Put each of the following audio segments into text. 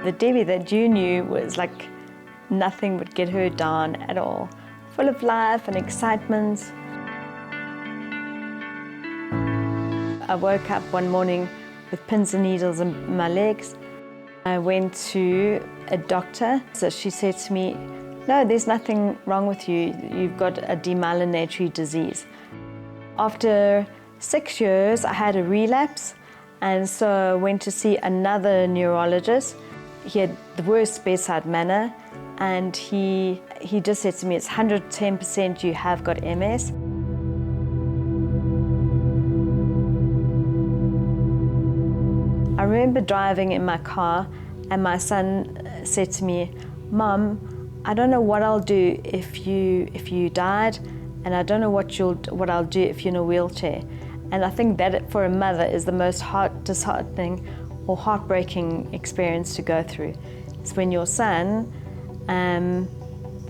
The Debbie that you knew was like nothing would get her down at all. Full of life and excitement. I woke up one morning with pins and needles in my legs. I went to a doctor. So she said to me, "No, there's nothing wrong with you. You've got a demyelinatory disease." After 6 years, I had a relapse, and so I went to see another neurologist. He had the worst bedside manner, and he just said to me, "It's 110% you have got MS." I remember driving in my car, and my son said to me, "Mom, I don't know what I'll do if you died, and I don't know what I'll do if you're in a wheelchair." And I think that for a mother is the most disheartening or heartbreaking experience to go through. It's when your son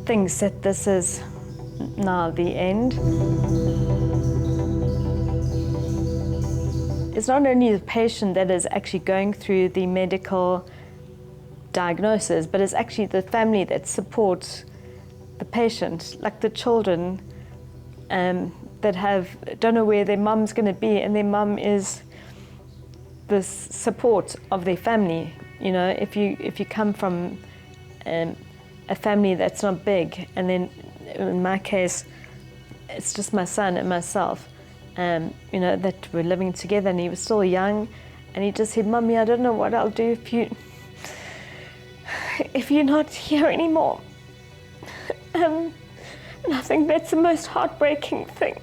thinks that this is now the end. It's not only the patient that is actually going through the medical diagnosis, but it's actually the family that supports the patient, like the children that don't know where their mum's going to be, and their mum is the support of their family. You know, if you come from a family that's not big, and then in my case, it's just my son and myself, you know, that we're living together, and he was still young, and he just said, "Mummy, I don't know what I'll do if you're not here anymore." And I think that's the most heartbreaking thing.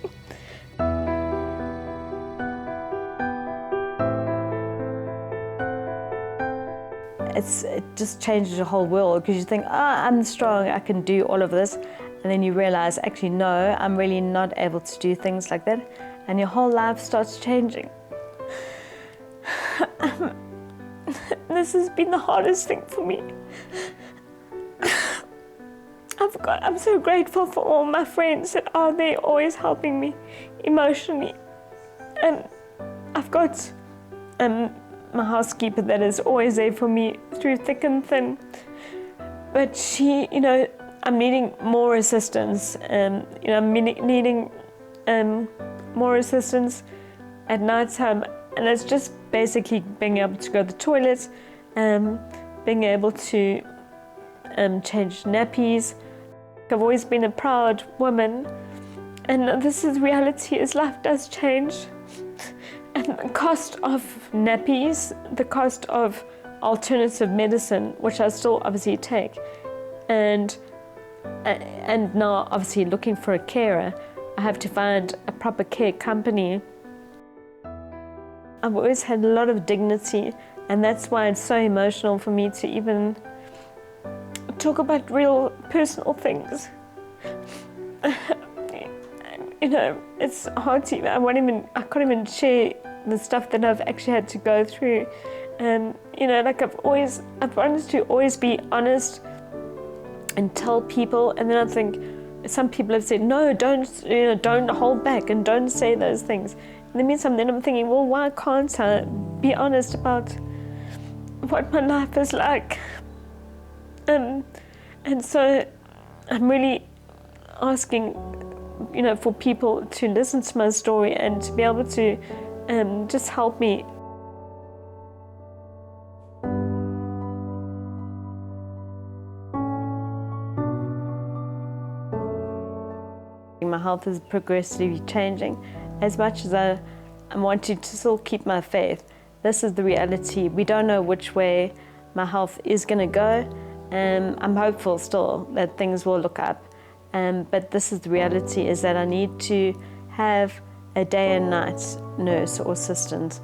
It just changes your whole world, because you think, I'm strong, I can do all of this. And then you realize, actually, no, I'm really not able to do things like that. And your whole life starts changing. This has been the hardest thing for me. I'm so grateful for all my friends that are there, always helping me emotionally. And I've got my housekeeper that is always there for me through thick and thin. But she, you know, I'm needing more assistance. You know, I'm needing more assistance at night time. And it's just basically being able to go to the toilet, being able to change nappies. I've always been a proud woman, and this is reality, is life does change. And the cost of nappies, the cost of alternative medicine, which I still obviously take, and now obviously looking for a carer, I have to find a proper care company. I've always had a lot of dignity, and that's why it's so emotional for me to even talk about real personal things. You know, it's hard to, I can't even share the stuff that I've actually had to go through. You know, like I've wanted to always be honest and tell people, and then I think some people have said, "No, don't hold back and don't say those things." In the meantime, then I'm thinking, well, why can't I be honest about what my life is like? And so I'm really asking, you know, for people to listen to my story and to be able to just help me. My health is progressively changing. As much as I'm wanting to still keep my faith, this is the reality. We don't know which way my health is going to go. I'm hopeful still that things will look up. But this is the reality, is that I need to have a day and night nurse or assistant